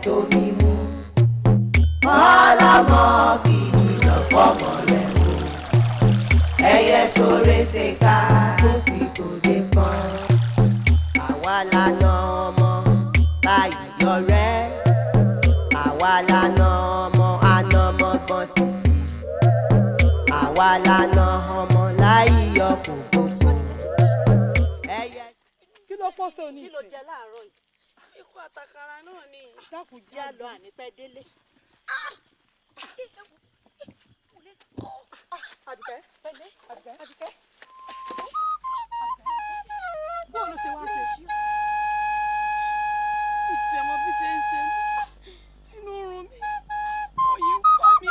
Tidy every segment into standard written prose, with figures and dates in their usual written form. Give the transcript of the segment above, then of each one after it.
sómi mú ọlọ́mọ kì í lọ fọmọ rẹ̀ o ẹyẹ sóre ṣèkà tó fi gòdè kan àwa lànà ọmọ láì yọrẹ́ àwa lànà ọmọ ànàmọ́ gbọ́n sísè àwa lànà ọmọ láì yọ kòkòkò. kí ló pọ́ sí òní ìsìn? kí ló jẹ láàárọ̀ yìí? ikú àtàkàrà náà ni. dákun jẹ́ àlọ́ ànípẹ́ délé. Àdùkẹ́ pẹ̀lẹ́ Àdùkẹ́ bóò ló ṣe wá ṣe ìtẹ̀mọ́ bí ṣe ń ṣe inú run mi òye ń fọ́ mi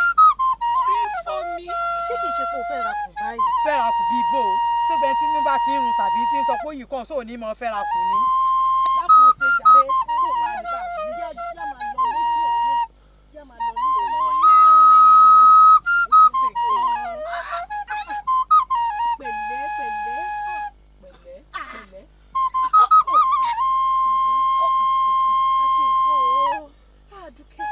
orí ń fọ́ mi. ṣé kìí ṣe pé o fẹ́ ra kù báyìí? fẹ́ ra kù bíi bò ó ṣégbẹ́ tí inú bá ti ń rùn tàbí tí ń sọ pé òyìn kan sóò ní mọ fẹ́ ra kù ni. dákun ṣe jàre kó wà nígbà tí yá máa lọ létí òun yá máa lọ létí òun. pẹ̀lẹ́ pẹ̀lẹ́ pẹ̀lẹ́ pẹ̀lẹ́. àti nǹkan o Àdùkẹ́.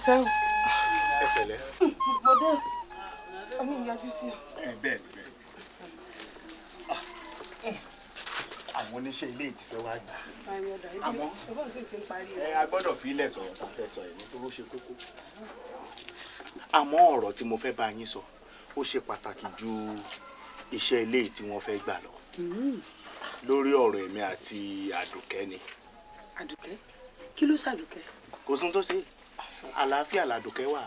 sẹ́wọ̀n. ẹ pẹ̀lẹ́. bọ́dẹ̀ ọmọ ìyájú sí ọ. bẹ́ẹ̀ ni àwọn oníṣẹ́ ilé ti fẹ́ wá gbà. àmọ́ a gbọ́dọ̀ fi ilẹ̀ sọ̀rọ̀ tá a fẹ́ sọ ẹ̀ nítorí ó ṣe kókó. àmọ́ ọ̀rọ̀ tí mo fẹ́ bá yín sọ ó ṣe pàtàkì ju iṣẹ́ ilé tí wọ́n fẹ́ gbà lọ. lórí ọ̀rọ̀ èmi àti Àdùkẹ́ ni. Àdùkẹ́ kí ló ṣàdùkẹ́? kò sún tó ṣe àlàáfíà làdùkẹ́ wà.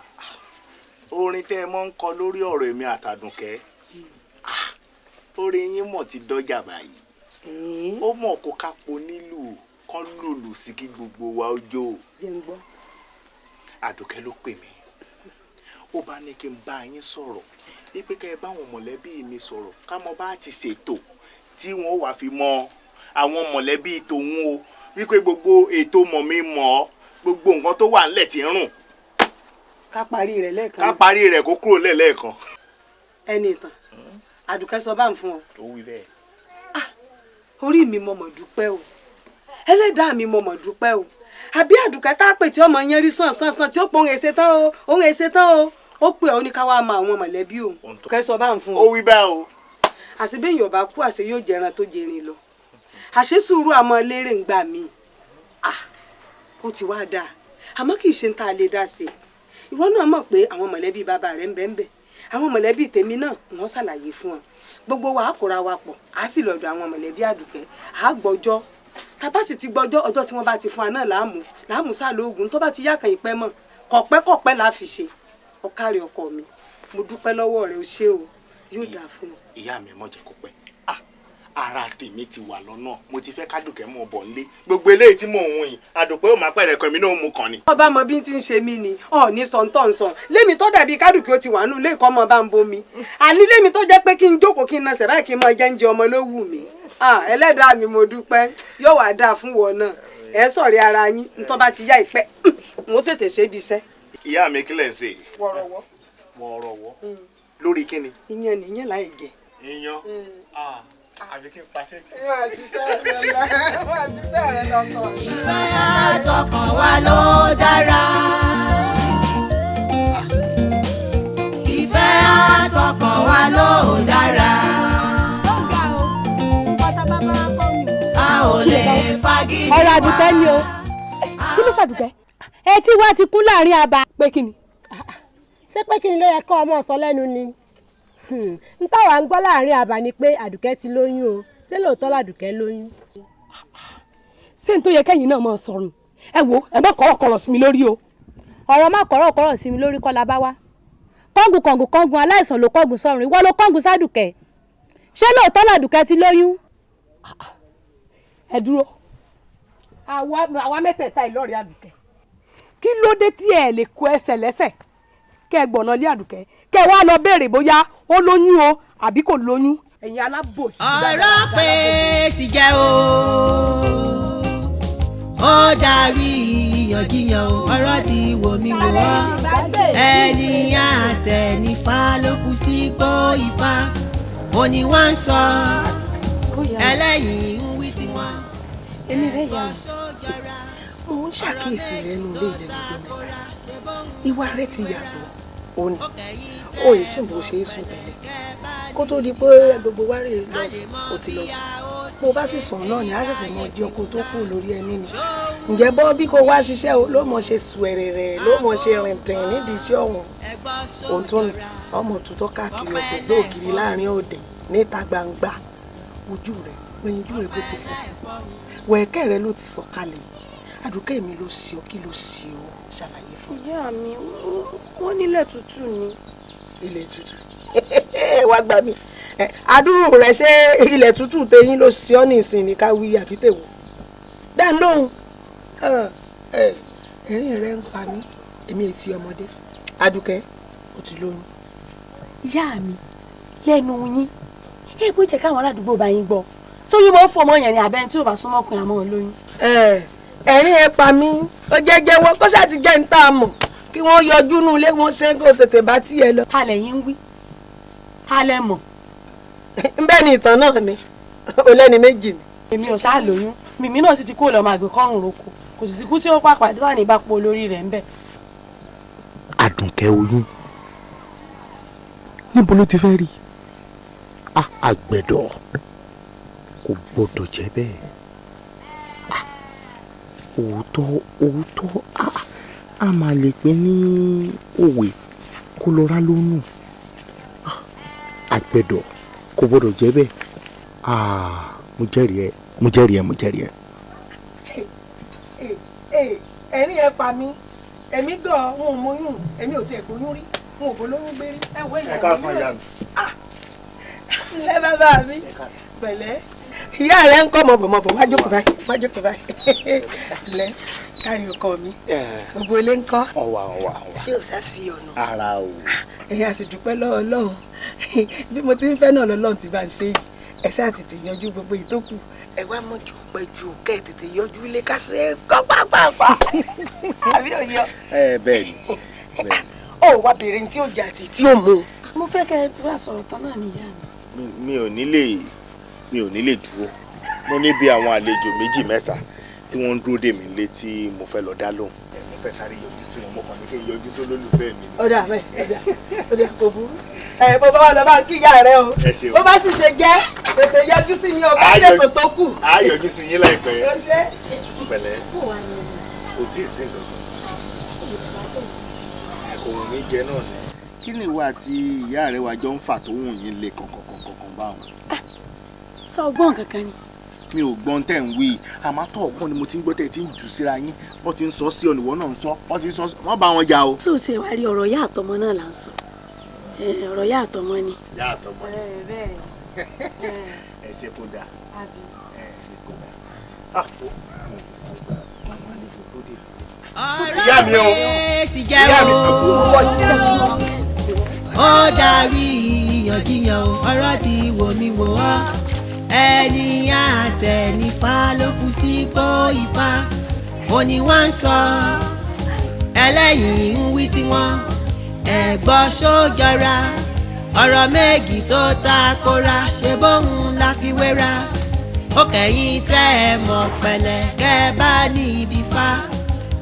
orin tẹ́ ẹ mọ́ ń kọ lórí ọ̀rọ̀ èmi àtàdùkẹ́ orin yín mọ̀ ti dọ́jà báyìí. ó mọ̀ kó kápò nílùú kán lùlù sí kí gbogbo wa ó jó. Àdùkẹ́ ló pè mí ó bá ní kí n bá yín sọ̀rọ̀ wípé kẹ́ ẹ báwọn mọ̀lẹ́bí mi sọ̀rọ̀ ká mọ bá ti ṣètò tí wọ́n wàá fi mọ àwọn mọ̀lẹ́bí tòun o wípé gbogbo ètò mọ̀ mi mọ̀ ọ́ gbogbo nǹkan tó wà nílẹ̀ ti rùn. ká parí rẹ̀ lẹ́ẹ̀kan. ká parí rẹ̀ kó kúrò lẹ́ẹ̀kan. ẹni ìtàn Àdùkẹ́ sọ bá ń fún ọ. ó wí bẹ́ẹ̀. orí mi mo mọ̀ dúpẹ́ o ẹlẹ́dàá mi mo mọ̀ dúpẹ́ o àbí Àdùkẹ́ tá a pè tí ọmọ yẹn rí sàn tí ó pọ̀ òun èsè tán o ó pè ọ́ ní ká wá mọ àwọn mọ̀lẹ́bí o kẹ́ sọ bá ń fún ọ. ó wí bẹ́ẹ̀ o. àṣebéyìn ọba kú àṣẹ yóò jẹran tó jẹrin lọ àṣẹ sùúrù àmọ́ lérè ń gbà mí ó ti wá dáa àmọ́ kì í ṣe ń tá a lè dá sí i ìwọ náà mọ̀ pé àwọn mọ̀lẹ́bí bàbá rẹ̀ ń bẹ ń bẹ àwọn mọ̀lẹ́bí tèmi náà wọ́n ṣàlàyé fún ọ gbogbo wa á kóra wa pọ̀ á sì lọ́dọ̀ àwọn mọ̀lẹ́bí Àdùkẹ́ á gbọ́jọ́ tá bá sì ti gbọ́jọ́ ọjọ́ tí wọ́n bá ti fún wa náà láàmú sálóògùn tó bá ti yá kan ìpẹ́ mọ̀ kọ̀pẹ́kọ̀pẹ́ la fi ṣe ọ̀kárí ọkọ mi mo dúpẹ́ lọ́wọ́ rẹ o ṣé o yóò dáa fún ọ. ìyá mi mọ̀ jẹ́ kó pẹ́ ara tèmi ti wà lọ́nà mo ti fẹ́ k'Àdùkẹ́ mọ̀ bọ̀ nílé gbogbo eléyìí tí mò ń wìn Àdùkẹ́ ò máa pẹ̀rẹ̀ kan mi náà mú kan ni. ọba mọ bí n ti ń ṣe mí ni ní sọ̀ntọ̀nsọ̀n lémi tó dàbí k'Àdùkẹ́ ó ti wà nù lé ìkọ́ ọmọ bá ń bomi àní lémi tó jẹ́ pé kí n jókòó kí n nasẹ̀ báyìí kí n mọ jẹ́ǹjẹ́ ọmọ ló wù mí. ẹlẹ́dàá mi mo dúpẹ́ yóò wá dáa fún wọn náà ẹ sọ̀rí ara yín ntọ́ bá ti yá ìpẹ́ mo tètè ṣe bí iṣẹ́. ìyá mi kílẹ̀ ń ṣe. wọ̀rọ̀wọ́. lórí kíni. ìyẹn nìyẹn láì jẹ. ìyan àbí kí n paṣẹ tí. wọ́n ṣiṣẹ́ rẹ lọ́kọ̀. ìfẹ́ àtọkàn wa ló dára. ìfẹ́ àtọkàn wa ló dára. a ò lè fagídí wa. ọ̀rọ̀ Àdùkẹ́ ni o kí ló fàdùkẹ́ etí wa ti kún láàrin àbá pé kí ni ṣé pé kí ni ló yẹ kọ́ ọmọ sọ lẹ́nu ni n táwa ń gbọ́ láàrin àbá ni pé Àdùkẹ́ ti lóyún o ṣé lóòótọ́ làdùkẹ́ lóyún. ṣé n tó yẹ kẹ́yìn náà máa sọ̀rùn ẹ wo ẹ má kọ̀rọ̀kọ̀rọ̀ sí mi lórí o. ọ̀rọ̀ má kọ̀rọ̀kọ̀rọ̀ sí mi lórí kọ́ la bá wá kọ́ngùn aláìsàn ló kọ́ngùn sọ̀rùn ìwọ ló kọ́ngùn sádùkẹ́ ṣé lóòótọ́ làdùkẹ́ ti lóyún. ẹ dúró àwa mẹ́tẹ̀ẹ̀ta ìlọrin Àdùkẹ́ kí ló dé tí ẹ lè kó ẹsẹ̀ lẹ́sẹ̀ kẹ́ ẹ gbọ̀nà lé Àdùkẹ́ kẹ́ ẹ wá lọ béèrè bóyá ó lóyún o àbí kò lóyún ẹ̀yin alábòsí. ọ̀rọ̀ pé sì jẹ́ o ó darí ìyànjiyàn ọ̀rọ̀ di wò mí wò ọ́ ènìyàn àtẹnifá ló kù sí gbó ifá òní wọ́n ń sọ ẹlẹ́yìn ń wí tiwọn. èmi rẹ̀ yà mí mo ń ṣàkíyèsí rẹ nù ilé ilẹ̀ gbogbo mẹ́ta ìwà rẹ ti yàtọ̀ òní ó yẹ sùn bó ṣe é sùn tẹ́lẹ̀ kó tó di pé gbogbo wa rè lọ ó ti lọ sùn bó bá sì sùn náà ni á ṣẹ̀ṣẹ̀ mọ di ọkọ tó kù lórí ẹni ni ǹjẹ́ bọ́ bí kò wá ṣiṣẹ́ ló mọ̀ ṣe sùẹ̀rẹ̀rẹ̀ ló mọ̀ ṣe rìntìn nídìí iṣẹ́ ọ̀hún òun tó nù ọmọ tuntun káàkiri ọ̀gbẹ̀gbẹ̀ ògiri láàrin òde níta gbangba ojú rẹ̀ gbẹ̀yìnjú rẹ̀ bó ti funfun wẹ̀ẹ́kẹ́ rẹ̀ ló ti sọ̀kalẹ̀ Àdùkẹ́ mi ló ṣe ọ́ kí ló ṣe ọ́ ṣàlàyé fún mi. ìyá mi wọ́n nílẹ̀ tútù ni. ilẹ̀ tútù wá gbà mí àdúrò rẹ̀ ṣé ilẹ̀ tútù tẹ̀yìn ló ṣe ọ́ ní ìsìn ní ká wí àbí tèwọ́ dá lóhùn ẹ̀rín rẹ̀ ń pa mí èmi èsì ọmọdé Àdùkẹ́ ó ti lóyún. ìyá mi lẹ́nu yín bó jẹ́ káwọn aládùúgbò bá yín gbọ́ sóyún mọ́ fún ọmọ yẹn ni àbẹ́ni tí ò bá súnmọ́ ọkùnrin àmọ́ lóyún. ẹ̀rín ẹ pa mí ó jẹ́jẹ́ wọ́n kó sáà ti jẹ́ ń tá a mọ̀ kí wọ́n yọjú nù lé wọn ṣe kó tètè bá tiẹ̀ lọ. talẹ̀ yín ń wí talẹ̀ mọ̀. bẹ́ẹ̀ ni ìtàn náà ni ó lẹ́ni méjì ni. èmi ò ṣáà lóyún mìmí náà sì ti kó lọ́ọ́ máa gbé kọ́rùn roko kò sì sí kú tí ó pàpàdé wà ní ìbápo olórí rẹ̀ ń bẹ̀. Àdùnkẹ́ oyún níbo ló ti fẹ́ rí àgbẹ̀dọ̀ kò gbọ́dọ̀ jẹ́ bẹ́ẹ̀ òótọ́ a máa lè pè ní òwe kó lọ rá lónù àgbẹ̀dọ̀ kò gbọ́dọ̀ jẹ́ bẹ́ẹ̀ mo jẹ́rìí ẹ. ẹ̀rín ẹ pa mí èmi gan wọn ò mọyún èmi ò tiẹ̀ gbóyún rí wọn ò gbólóyún gbé rí. ẹ káàsán ìyá mi. lẹ́ bàbá mi pẹ̀lẹ́ ìyá rẹ̀ ń kọ́ mọ̀bọ̀mọ̀bọ̀ wá jókòó báyìí lẹ́ kárí ọkọ mi gbogbo ilé ń kọ́ ṣé ò sá sí ọ̀nà ara o. ẹ̀yin a sì dúpẹ́ lọ́wọ́ Ọlọ́run bí mo ti ń fẹ́ náà lọ́lọ́run ti bá ń ṣe yìí ẹ ṣáà tètè yanjú gbogbo ìtókù ẹ wá mọ̀jù pẹ̀jù kẹ́ ẹ tètè yọjú ilé kásẹ̀ kọ́ pàápàá àbí òye ọ. bẹ́ẹ̀ ni. ó wá béèrè tí ó jà àti tí ó mú. mo fẹ́ kẹ́ ẹ bá sọ̀rọ̀ tán náà nìyá mi. mi ò ní lè dúró mo ní bí àwọn àlejò méjì mẹ́ta tí wọ́n ń dúró dè mí lé tí mo fẹ́ lọ dá lóhùn. mo fẹ́ sáré yọjú sí wọn mo kàn ní kí n yọjú sí olólùfẹ́ mi. ọ̀dà kò burú bó bá wà lọ bá kí ìyá rẹ o bó bá sì ṣe jẹ́ tètè yọjú sí mi o bá ṣètò tó kù. a yọjú sí yín láìpẹ́. pẹ̀lẹ́ kò tí ì sí nǹkan kò wù mí jẹ náà ni. kí ni ìwà àti ìyá rẹ wàá jọ ń fà tó wù yín lé kọ̀ọ̀kan báwọn. sọ ọgbọ́n kankan ni. mi ò gbọ́n tẹ̀ ń wí àmọ́ tọ̀ ọ̀kan ni mo ti ń gbọ́ tẹ̀ tí ń jù síra yín wọ́n ti ń sọ sí ọ̀nìwọ́ náà ń sọ wọ́n ti ń sọ wọ́n bá wọn jà o. tó o ṣe wá rí ọ̀rọ̀ ìyá àtọmọ náà là ń sọ ọ̀rọ̀ ìyá àtọmọ ni. ìyá àtọmọ ni ẹ ṣe kó dáa ẹ ṣe kó dáa. ìyá mi o ìyá mi ó darí ìyànjiyàn ọ̀rọ̀ di wò mí wò ọ́ ènìyàn àtẹnifá ló kù sí gbó ifá òní wọ́n ń sọ ẹlẹ́yìn ń wí tiwọn ẹ̀gbọ́n ṣójọra ọ̀rọ̀ méjì tó ta kóra ṣe bóun la fi wéra ó kẹ́yìn tẹ́ ẹ mọ̀ pẹ̀lẹ́ kẹ́ ẹ bá ní ibi fá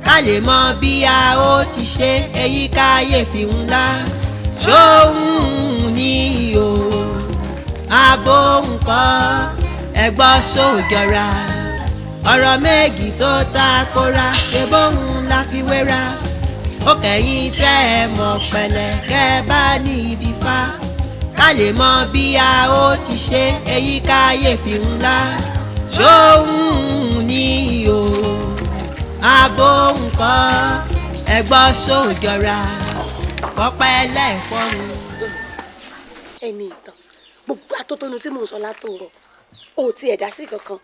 ká lè mọ bí a ó ti ṣe èyí Kayefi ńlá ṣóhun ní o abo nǹkan ẹ̀gbọ́n ṣòjọra ọ̀rọ̀ méjì tó ta kóra ṣe bóun la fi wéra ó kẹ́yìn tẹ́ ẹ mọ̀ pẹ̀lẹ́ kẹ́ ẹ bá ní ibi fá ká lè mọ bí a ó ti ṣe èyí Kayefi ńlá ṣóhun ní o abo nǹkan ẹ̀gbọ́n ṣòjọra ọpẹ́ lẹ́fọ́run. ẹni ìtàn gbogbo atótónu tí mò ń sọ látòrọ ò tí ẹ̀ dá sí kankan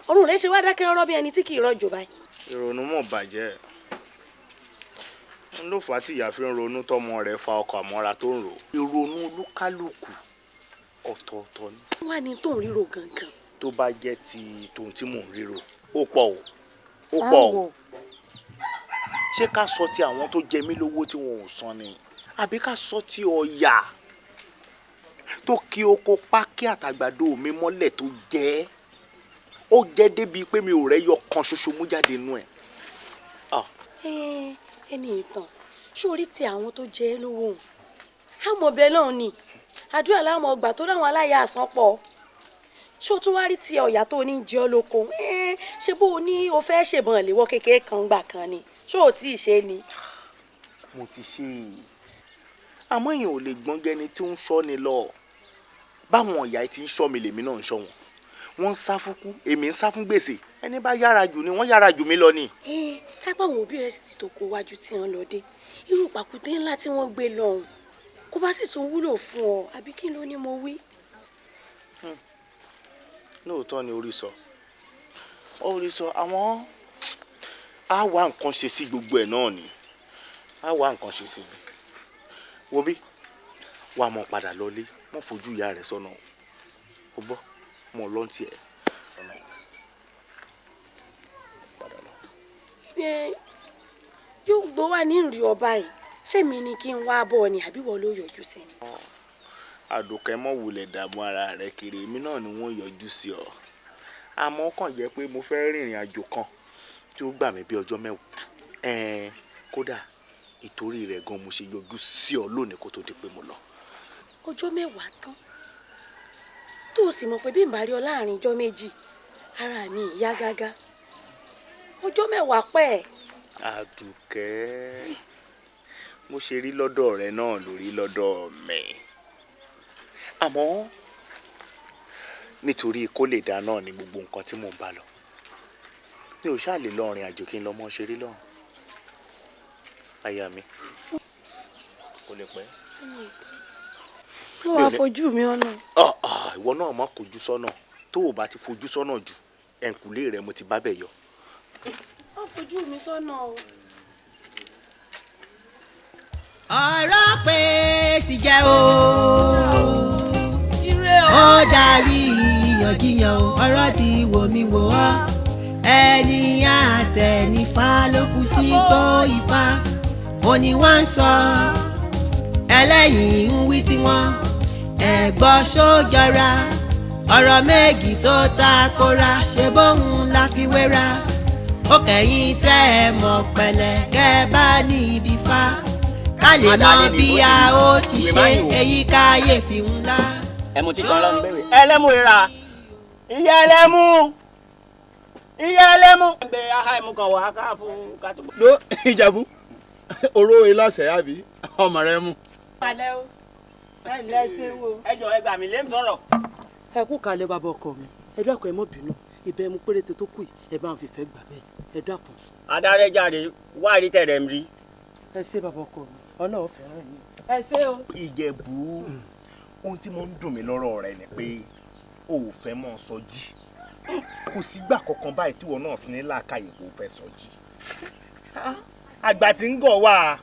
ọrùn rẹ ṣe wá dákẹ́ rọ́rọ́ bí ẹni tí kì í rọ̀jò báyìí. ìrònú mọ̀ bàjẹ́ n ló fà á tí ìyá fi ń ronú tọmọ rẹ̀ fa ọkọ̀ àmọ́ra tó ń rò. ìrònú olúkálùkù ọ̀tọ̀ọ̀tọ̀ ni. wá ní tó ń ríro gangan. tó bá jẹ́ ti tòun tí mò ń ríro ó pọ̀ o ó pọ̀ o ṣé ká sọ ti àwọn tó jẹ mí lówó tí wọn ò san ni àbí ká sọ ti ọ̀yà tó kí oko pákí àtàgbàdo mi mọ́lẹ̀ tó jẹ́ ó jẹ́ débi pé mi ò rẹ́yọ kan ṣoṣo mú jáde nú ẹ̀. ẹni ìtàn sórí ti àwọn tó jẹ lówó òun àmọ́ bẹ́ẹ̀ náà ni àdúrà láwọn ọgbà tó ráwọn aláya àsán pọ̀ ṣó tún wá rí ti ọ̀yà tó ní jẹ́ olóko ṣé bó o ní o fẹ́ ṣèbọn léwọ́ kékeré kan gbà kan ni ṣó o tí ì ṣe ni. mo ti ṣe àmọ́ èèyàn ò lè gbọ́n gẹ́ni tí ó ń ṣọ́ ni lọ báwọn ọ̀yà ti ń ṣọ́ mi lèmi náà ń ṣọ́ wọn wọ́n ń sá fún kú èmi ń sá fún gbèsè ẹni bá yára jù ni wọ́n yára jù mí lọ ni. kápá àwọn òbí rẹ̀ sì ti tó kó wájú tí wọ́n lọ dé irú pàkúté ńlá tí wọ́n gbé lọ́hùn kó bá sì tún wúlò fún ọ àbí kí ló ní mo wí. lóòótọ́ ni orí sọ àwọn á wá nǹkan ṣe sí gbogbo ẹ̀ náà ni á wá nǹkan ṣe sí mi wo bí wàá mọ padà lọlé mọ fojú ìyá rẹ sọ́nà o gbọ́ mọ lọ́ntì ẹ̀. yóò gbọ́ wà ní ìrì ọba yìí ṣé mi ni kí n wá bọ̀ ni àbí wọ́n ló yọjú sí mi. àdùkẹ́ mọ̀ wulẹ̀ dààmú ara rẹ̀ kiri èmi náà ni wọ́n yọjú sí ọ àmọ́ kàn jẹ́ pé mo fẹ́ rìnrìn àjò kan tí ó gbà mí bí ọjọ́ mẹ́wàá kódà ìtorí rẹ̀ gan mo ṣe yọjú sí ọ lónìí kó tó di pé mo lọ. ọjọ́ mẹ́wàá tán tó o sì mọ̀ pé bí n bá rí ọ láàrin ọjọ́ méjì ara mi ìyá gágá ọjọ́ mẹ́wàá pẹ́. àdùkẹ́ mo ṣe rí lọ́dọ̀ rẹ náà lórí lọ́dọ̀ mi àmọ́ nítorí kó lè dá náà ní gbogbo nǹkan tí mò ń bá lọ mi ò ṣáà lè lọ rìn àjò kí n lọ mọ́ ṣeré lọ́hùn aya mi kò lè pẹ́. wọ́n á fojú mi ọ̀nà. ìwọ náà má kojú sọ́nà tó o bá ti fojú sọ́nà jù ẹ̀ǹkùlé rẹ mo ti bá bẹ̀ yọ. wọ́n fojú mi sọ́nà o. ọ̀rọ̀ pé sì jẹ́ o ó darí ìyànjiyàn ọ̀rọ̀ di wòmíwò ọ́ ẹni àtẹnifá ló kù sí gbó ifá òní wọ́n ń sọ ẹlẹ́yìn ń wí tiwọn ẹ̀gbọ́n sójọra ọ̀rọ̀ méjì tó ta kóra ṣe bóun la fi wéra ó kẹ́yìn tẹ́ ẹ mọ̀ pẹ̀lẹ́ kẹ́ ẹ bá ní ibi fá ká lè mọ bí a ó ti ṣe èyí Kayefi ńlá. ẹmu ti kan lọ ń bẹ̀rẹ̀ ẹlẹ́mu ìra ìyá ẹlẹ́mu gbé aha ẹmu kan wà á ká fún kátó. ló Ìjẹ̀bú oró ìlọsẹ̀ àbí ọmọ rẹ mú. kalẹ́ o ẹ ǹlẹ́ ṣe wo. ẹ jọ ẹ gbà mí lé mi sọ̀rọ̀. ẹ kú kalẹ̀ bàbá ọkọ mi ẹ dákun ẹ mọ́ bínú ibẹ̀ mu péréte tó kù ẹ bá ń fìfẹ́ gbà bẹ́ẹ̀ ẹ dákun. adarẹ́jáde wá rí tẹ̀rẹ̀ mi rí. ẹ ṣé bàbá ọkọ mi Ọlọ́run fẹ́ràn yín ẹ ṣé o. Ìjẹ̀bú ohun tí mo ń dùn mí lọ́rọ̀ rẹ ni pé o ò fẹ́ mọ́ sọ jí kò sígbà kankan báyìí tíwọ náà fi ní làákàyè kó fẹ́ sọ jí. àgbà tí ń gọ̀ wá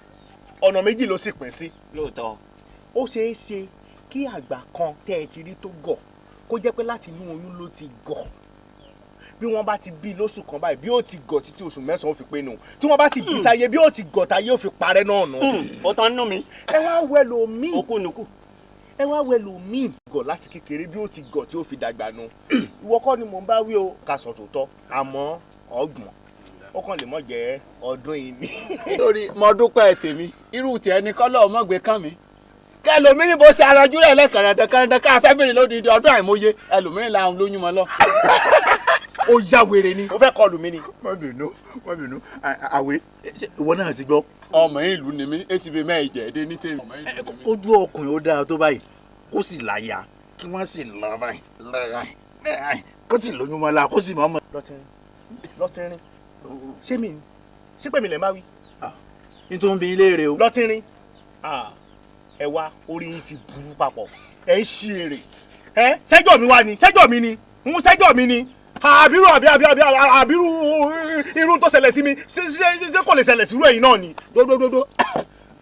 ọ̀nà méjì ló sì pín sí. lóòótọ́. ó ṣeé ṣe kí àgbà kan tẹ́ ẹ ti rí tó gọ̀ kó jẹ́ pé láti inú oyún ló ti gọ̀ bí wọ́n bá ti bí lóṣù kan báyìí bí ó ti gọ̀ títí oṣù mẹ́sàn-án ó fi pé nù tí wọ́n bá sì bí sáyé bí ó ti gọ̀ táyé ó fi parẹ́ náà nù. ó tán nínú mi. ẹ wá wẹ lòmíì. okú nukú. ẹ wá wẹ lòmíì gọ̀ láti kékeré bí ó ti gọ̀ tí ó fi dàgbà nù. ìwọ kọ́ ni mò ń bá wí o ká sọ tòótọ́ àmọ́ ọgbọ̀n ó kàn lè mọ̀ jẹ́ ọdún yìí ni. nítorí mo dúpẹ́ tèmi irú tiẹ̀ ní kọ́lọ́ ọmọgbé kàn mí kẹlòmíràn bó ṣe aranjú rẹ̀ lẹ́kànrẹ́dẹ́ ká fẹ́ bèrè lódìdí ọdún àìmọye ẹlòmíràn làwọn lóyún mọ́ lọ. ó ya wèrè ni ó fẹ́ kọlù mí ni. má bínú àwẹ̀ ìwọ náà ti gbọ́. ọmọ ìlú ni mí èsì bíi mẹ́ẹ̀jẹ̀ dé ní tèmi. kójú ọkùnrin ó dára tó báyìí kó sì láya kí wọ́n sì lọ báyìí kó sì lóyún mọ́ la kó sì mọ́ mọ́. lọ́tìrín ṣé mi ṣé pèmí lẹ́ máa wí. nítorí bí ilé rẹ o. lọ́tìrín ẹ wá orí yín ti burú papọ̀ ẹ ń ṣí èrè ẹ ṣẹ́jọ́ mi wá ni ṣẹ́jọ́ mi ni ń ṣẹ́jọ́ mi ni àbírú àbírú irú tó ṣẹlẹ̀ sí mi ṣé kò lè ṣẹlẹ̀ sí irú ẹ̀yin náà ni. dódódódó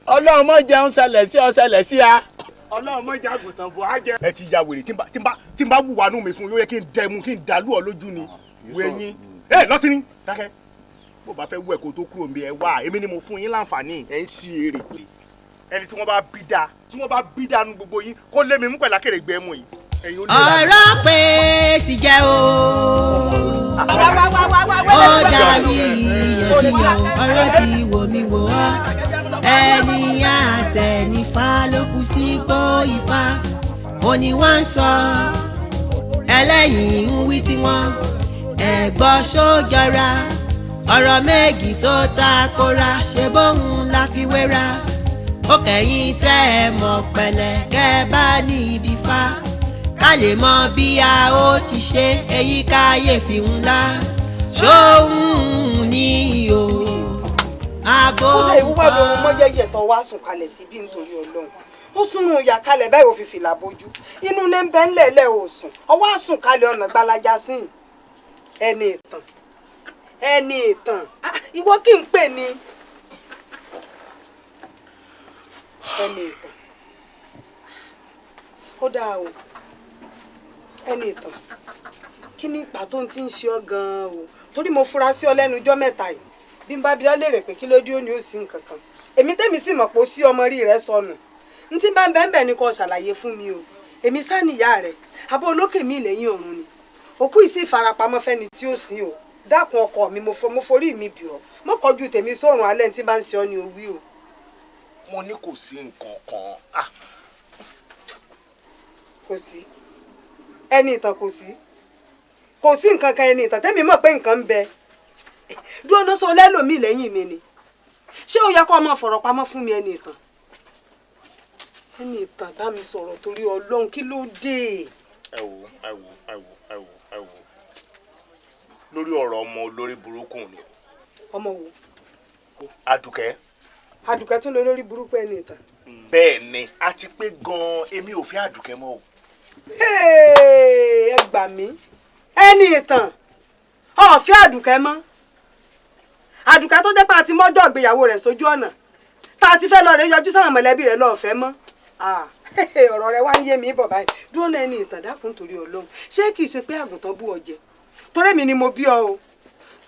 ọlọ́run mọ̀ jẹun ṣẹlẹ̀ sí ọ ṣẹlẹ̀ sí a ọlọ́run mọ̀ jẹ àgùntàn bò á jẹ. ẹ ti ya wèrè tí n bá wùwà nù mí fún yóò yẹ kí n dẹmu kí n dàlú ọ lójú ni wẹ̀yìn ẹ lọ́tìrín dákẹ́ bó bá fẹ́ wẹ̀ kó tó kúrò níbi ẹ wá èmi ni mo fún yín láǹfààní ẹ̀ ń ṣí èrè pé ẹni tí wọ́n bá bí dáa nu gbogbo yín kó lé mi mú pẹ̀lú akérègbè ẹ̀mú yìí. ọ̀rọ̀ pé sì jẹ́ o ó dàbí ìyànjiyàn ọ̀rọ̀ tí wò mí wò ọ́ ẹni àtẹnifá ló kù sí gbó ifá òní wọ́n ń sọ ẹlẹ́yìn ń wí tiwọn ẹ̀gbọ́n sójọra ọ̀rọ̀ méjì tó ta kóra ṣe bóun la fi wéra ó kẹ́yìn tẹ́ ẹ mọ̀ pẹ̀lẹ́ kẹ́ bá ní ibi fa ká lè mọ bí a ó ti ṣe èyí Kayefi ńlá ṣóhun ní o abo kúlẹ̀ ìwúwà lóhun mọ́jẹ́yẹ̀ tó wá sùn kalẹ̀ síbí nítorí Ọlọ́run ó súnú ìyá kalẹ̀ báyìí ó fi fìlà bojú inú ilé ń bẹ́ ńlẹ̀ẹ́lẹ̀ ò sùn ọwọ́ àsùn kalẹ̀ ọ̀nà gbalaja sí ẹni ìtàn ìwọ kí n pè ní ẹni ìtàn ó dáa o ẹni ìtàn kí ni ìpà tó ń ti ń ṣe ọ gan-an o torí mo fura sí ọ lẹ́nu ọjọ́ mẹ́ta yìí bí n bá bi ọ́ léèrè pé kí ló dé ó ní ó sí nǹkan kan èmi tẹ́mi sì mọ̀ pé ó sí ọmọ rí rẹ sọnù n tí bá ń bẹ́ẹ̀ ni kò ṣàlàyé fún mi o èmi sá nìyá rẹ abọ́ olókè mi lẹ́yìn ọ̀run ni òkú ìsì ìfarapamọ́ fẹ́ni tí ó sí o dákun ọkọ mi mo forí mi bì ọ́ mo kọjú tèmi sórun alẹ́ tí bá ń ṣe ọ́ ni o wí o. mo ní kò sí nǹkan kan. kò sí ẹni ìtàn kò sí nǹkan kan ẹni ìtàn tẹ́mi mọ̀ pé nǹkan ń bẹ dúró náà sọ lẹ́lòmíì lẹ́yìn mi ni ṣé ó yẹ kó ọmọ fọ̀rọ̀ pamọ́ fún mi ẹni ìtàn bá mi sọ̀rọ̀ torí Ọlọ́run kí ló dé. ẹ wò lórí ọ̀rọ̀ ọmọ olórí burúkú ni. ọmọ wo. Àdùkẹ́ tún lọ lórí burúkú ẹni ìtàn. bẹ́ẹ̀ ni àti pé gan-an èmi ò fẹ́ Àdùkẹ́ mọ́ o. ẹ gbà mí ẹni ìtàn ọ̀fẹ́ Àdùkẹ́ mọ́ Àdùkẹ́ tó jẹ́ pé àti mọ́jọ́ ìgbéyàwó rẹ̀ sójú ọ̀nà tá a ti fẹ́ lọ rẹ̀ yọjú sáwọn mọ̀lẹ́bí rẹ̀ lọ́ọ̀fẹ́ mọ́ ọ̀rọ̀ rẹ̀ wá ń yé mi bọ̀ báyìí dúró náà ẹni ìtàn dákun torí Ọlọ́run ṣé kìí ṣe pé àgùntàn bú ọ jẹ torí mi ni mo bí ọ o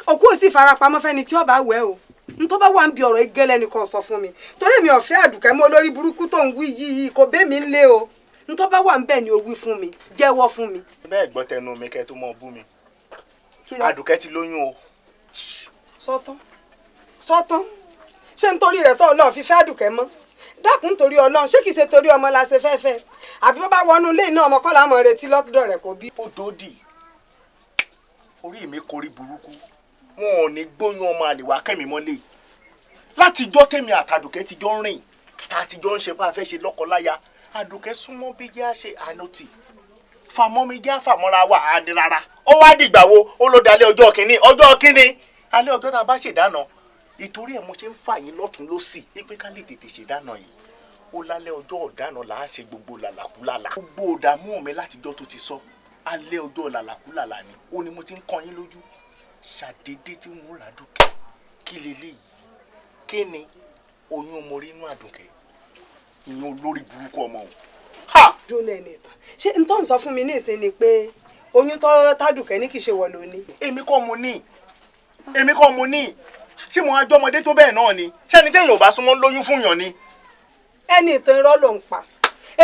òkú ò sì farapamọ́ fẹ́ni tí ó bá wẹ̀ o n tó bá wà ń bi ọ̀rọ̀ igẹ́lẹ́ nìkan sọ fún mi torí mi ọ̀fẹ́ Àdùkẹ́ mọ́ olórí burúkú tó ń wí yìí kò bẹ́ mi lé o n tó bá wà ń bẹ̀ ni o wí fún mi jẹ́wọ́ fún mi. bẹ́ẹ̀ gbọ́ tẹnu mi kẹ́ tó mọ bú mi Àdùkẹ́ ti lóyún o. sọ́tán ṣé nítorí rẹ̀ tó Ọlọ́run fi fẹ́ Àdùkẹ́ mọ́ dákun nítorí Ọlọ́run ṣé kìí ṣe torí ọmọ la ṣe fẹ́fẹ́ àbí bó bá wọnú ilé náà ọmọ kọ́ la mọ̀ retí lọ́dọ̀ rẹ̀ kò bí. ó dòdì orí mi korí burúkú wọn ò ní gbóyún ọmọ àlè wá kẹ́mi mọ́lẹ̀ látijọ́ tèmi àtàdùkẹ́ ti jọ rìn tá a ti jọ ń ṣe bá a fẹ́ ṣe lọ́kọláya Àdùkẹ́ súnmọ́ bí jẹ́ àṣẹ ànọ́tì fàmọ́ mi jẹ́ àfàmọ́ra wà á ní rárá ó wá dìgbà wo ó ló dalẹ̀ ọjọ́ kìíní alẹ́ ọjọ́ tá a bá ṣèdáná ìtorí ẹ̀ mo ṣe ń fà yín lọ́tún lọ́sì pé ká lè tètè ṣèdáná yìí ó lálẹ́ ọjọ́ ọ̀dáná là á ṣe gbogbo làlàkúlàlà gbogbo ìdààmú mi látijọ́ tó ti sọ alẹ́ ọjọ́ làlàkúlàlà ni ó ní mo ti ń kọ́ yín lójú ṣàdédé tí wọ́n rà Àdùkẹ́ kí leléyìí kí ni oyún mo rí inú Àdùkẹ́ ìyẹn olórí burúkú ọmọ o. dúnlẹ̀ nìta ṣé n tó ń sọ fún mi ní ìsìn ni pé oyún tó tàdùkẹ́ ní kì í ṣe wọ̀ lóní. èmi kọ́ mo ní ṣé mo wá jọmọdé tó bẹ́ẹ̀ náà ni ṣé ẹni téèyàn ò bá súnmọ́ lóyún fún yàn ni. ẹni ìtàn irọ́ ló ń pa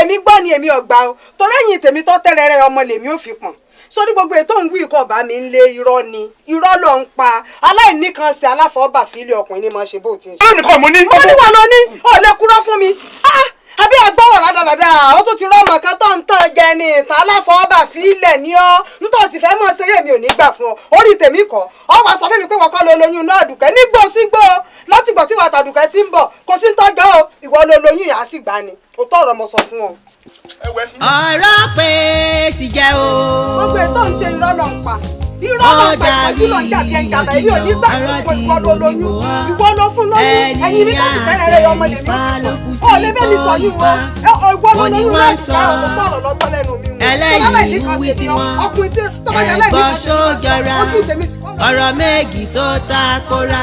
èmi gbọ́ ni èmi ọ̀gbà o torí ẹ̀yìn tèmi tó tẹ́rẹ̀ẹ́rẹ́ ọmọ lèmi ò fi pọ̀n sórí gbogbo ètò ń wí ikọ̀ bá mi ń lé irọ́ ni irọ́ ló ń pa aláìní kan sí aláfọwọ́bà fílẹ̀ ọkùnrin ni mo ṣe bó ti ń sọ. ó nìkan mo ní. ó ní wà ló ní ó lè kúrọ́ fún mi àbí àgbọ̀rọ̀ rádaràdà ó tún ti rọ́ọ̀mọ̀ kan tó ń tàn jẹ ní ìtàn aláfọwọ́bà fílẹ̀ ní ọ́ nítòsí fẹ́ mọ̀ ṣe yèmí ò ní gbà fún ọ orí tèmi kọ́ ọ wá sọ fún mi pé wọ́n kọ́ ló lóyún náà Àdùkẹ́ nígbò sígbò látìgbọ̀ tí wàá tàdùkẹ́ ti ń bọ̀ kò sí ń tọ́jọ́ o ìwọ ló lóyún yà á sì gbà ni ó tọ̀rọ̀ mo sọ fún ọ. ọ̀rọ̀ pé sì jẹ́ o. gbogbo ètò ń ṣe irọ́ lọ ń pa irọ́ lọ ń pa ìtọ́jú lọ ń jàbí ẹ̀yìn jàbá èmi ò ní gbà fún ìwọ ló lóyún ìwọ ló fún lóyún ẹ̀yin mi tẹ̀sí tẹ́lẹ̀ rẹ̀ ọmọ lèmi ó lé bẹ́ẹ̀ mi sọ yìí wọ ìwọ ló lóyún láti ká ọ̀rọ̀ sọ̀rọ̀ lọ́gbọ́ lẹ́nu mi wọ ẹlẹ́yìn wí tiwọn ẹ̀gbọ́n sójọra ọ̀rọ̀ méjì tó ta kóra